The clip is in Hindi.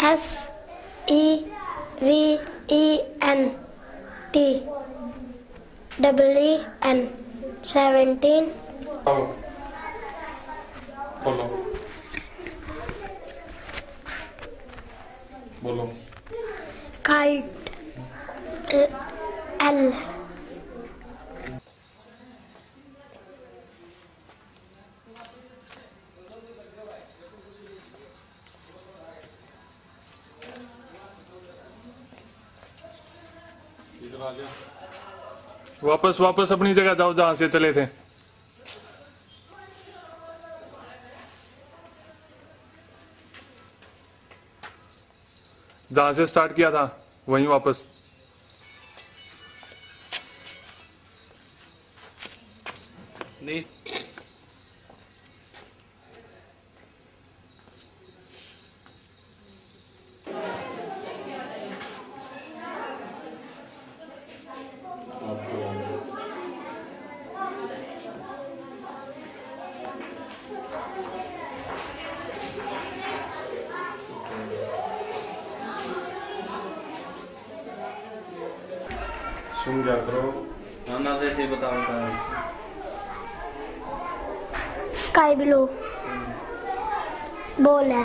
SEVENTEEN 17 बोलो बोलो। काइट L वापस वापस अपनी जगह जाओ जहां से चले थे। जहां से स्टार्ट किया था वहीं वापस। नहीं सुन क्या करो ना वैसे बताओ। स्काई ब्लू बॉल है।